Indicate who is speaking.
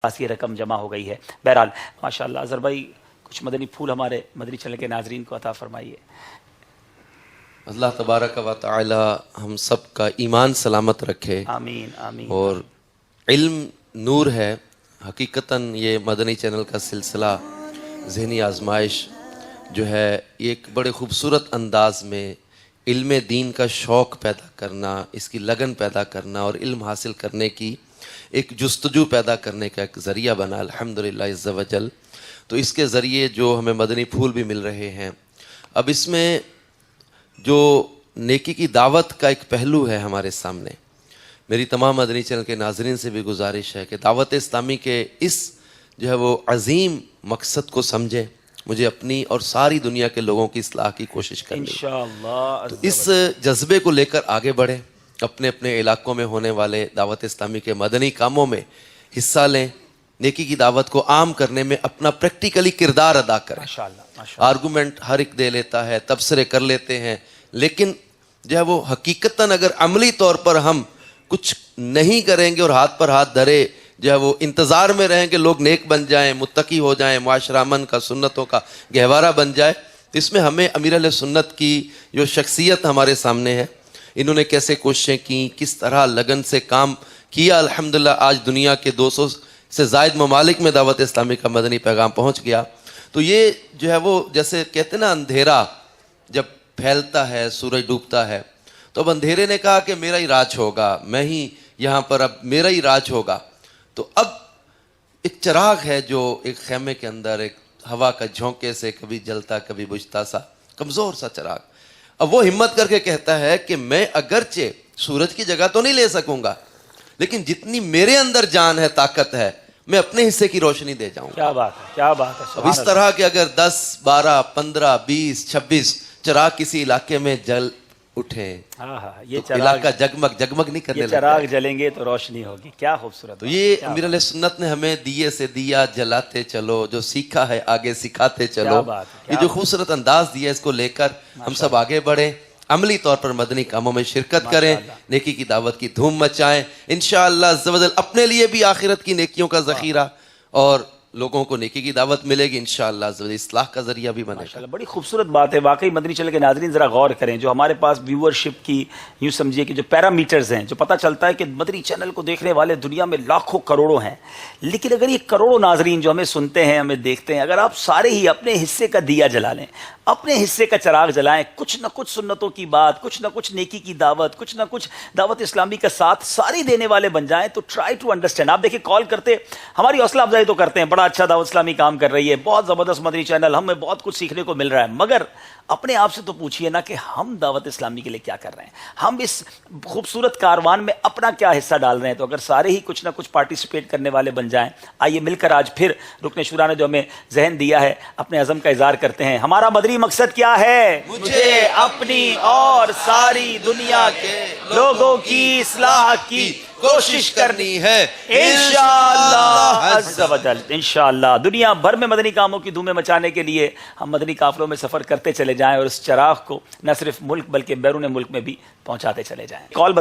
Speaker 1: पास ये रकम जमा हो गई है। बहरहाल माशाअल्लाह। अजहर भाई कुछ मदनी फूल हमारे मदनी चैनल के नाजरीन को अता फरमाइए।
Speaker 2: अल्लाह तबारक व तआला हम सब का ईमान सलामत रखे।
Speaker 1: आमीन आमीन।
Speaker 2: और इल्म नूर है। हकीकतन ये मदनी चैनल का सिलसिला ज़हनी आजमाइश जो है एक बड़े खूबसूरत अंदाज में इल्म दीन का शौक़ पैदा करना, इसकी लगन पैदा करना और इल्म हासिल करने की एक जुस्तजू पैदा करने का एक ज़रिया बना अल्हम्दुलिल्लाह इज़्ज़ा वजल। तो इसके ज़रिए जो हमें मदनी फूल भी मिल रहे हैं। अब इसमें जो नेकी की दावत का एक पहलू है हमारे सामने, मेरी तमाम मदनी चैनल के नाज़रीन से भी गुजारिश है कि दावत इस्लामी के इस जो है वो अज़ीम मकसद को समझें। मुझे अपनी और सारी दुनिया के लोगों की इस्लाह की कोशिश करनी है।
Speaker 1: इंशाअल्लाह
Speaker 2: तो इस जज्बे को लेकर आगे बढ़ें, अपने अपने इलाकों में होने वाले दावत इस्लामी के मदनी कामों में हिस्सा लें, नेकी की दावत को आम करने में अपना प्रैक्टिकली किरदार अदा करें।
Speaker 1: माशाअल्लाह।
Speaker 2: आर्गूमेंट हर एक दे लेता है, तबसरे कर लेते हैं, लेकिन जो है वो हकीकतन अगर अमली तौर पर हम कुछ नहीं करेंगे और हाथ पर हाथ धरे जो है वो इंतज़ार में रहें कि लोग नेक बन जाएं, मुत्तकी हो जाएं, मुआशरा अमन का सुन्नतों का गहवारा बन जाए, तो इसमें हमें अमीर अहले सुन्नत की जो शख्सियत हमारे सामने है, इन्होंने कैसे कोशिशें की, किस तरह लगन से काम किया। अल्हम्दुलिल्लाह आज दुनिया के 200 से ज़ायद ममालिक में दावत इस्लामी का मदनी पैगाम पहुँच गया। तो ये जो है वो जैसे कहते ना अंधेरा जब फैलता है, सूरज डूबता है, तो अब अंधेरे ने कहा कि मेरा ही राज होगा, मैं ही यहाँ पर अब मेरा ही राज होगा। तो अब एक चिराग है जो एक खेमे के अंदर एक हवा का झोंके से कभी जलता कभी बुझता सा कमज़ोर सा चिराग, अब वो हिम्मत करके कहता है कि मैं अगरचे सूरज की जगह तो नहीं ले सकूंगा, लेकिन जितनी मेरे अंदर जान है, ताकत है, मैं अपने हिस्से की रोशनी दे जाऊंगा।
Speaker 1: क्या बात है, क्या बात है।
Speaker 2: अब इस तरह के अगर 10, 12, 15, 20, 26 चिराग किसी इलाके में जल उठे,
Speaker 1: ये
Speaker 2: तो इलाका जगमग जगमग नहीं करने लगता।
Speaker 1: चिराग जलेंगे तो रोशनी होगी। क्या खूबसूरत।
Speaker 2: तो ये अमीर अहले सुन्नत ने हमें दिए से दिया जलाते चलो, जो सीखा है आगे सिखाते चलो, ये जो खूबसूरत अंदाज दिया, इसको लेकर हम सब आगे बढ़े, अमली तौर पर मदनी कामों में शिरकत करें, नेकी की दावत की धूम मचाएं। इंशाअल्लाह अज़्ज़ा वजल अपने लिए भी आखिरत की नेकियों का ज़ख़ीरा और लोगों को नेकी की दावत मिलेगी, इंशाअल्लाह अज़्ज़ा वजल इस्लाह का जरिया भी बनेगा।
Speaker 1: बड़ी खूबसूरत बात है वाकई। मदनी चैनल के नाज़रीन ज़रा गौर करें, जो हमारे पास व्यूअरशिप की यूँ समझिए कि जो पैरामीटर्स हैं, जो पता चलता है कि मदनी चैनल को देखने वाले दुनिया में लाखों करोड़ों हैं, लेकिन अगर ये करोड़ों नाज़रीन जो हमें सुनते हैं, हमें देखते हैं, अगर आप सारे ही अपने हिस्से का दिया जला लें, अपने हिस्से का चिराग जलाएं, कुछ ना कुछ सुन्नतों की बात, कुछ ना कुछ नेकी की दावत, कुछ ना कुछ दावत इस्लामी का साथ सारी देने वाले बन जाएं, तो ट्राई टू अंडरस्टैंड। आप देखिए कॉल करते हमारी हौसला अफजाई तो करते हैं, बड़ा अच्छा दावत इस्लामी काम कर रही है, बहुत ज़बरदस्त मदनी चैनल, हमें बहुत कुछ सीखने को मिल रहा है, मगर अपने आप से तो पूछिए ना कि हम दावत इस्लामी के लिए क्या कर रहे हैं, हम इस खूबसूरत कारवान में अपना क्या हिस्सा डाल रहे हैं। तो अगर सारे ही कुछ ना कुछ पार्टिसिपेट करने वाले बन जाएं, आइए मिलकर आज फिर रुकन शुरा ने जो हमें जहन दिया है, अपने अज़म का इज़हार करते हैं। हमारा मदनी मकसद क्या है? मुझे अपनी और सारी दुनिया के लोगों की इस्लाह की कोशिश करनी है, इंशाअल्लाह अज़्ज़ा वजल। इंशाअल्लाह दुनिया भर में मदनी कामों की धूमें मचाने के लिए हम मदनी काफिलों में सफ़र करते चले जाएं और इस चिराग को न सिर्फ मुल्क बल्कि बैरून मुल्क में भी पहुंचाते चले जाएं। कॉल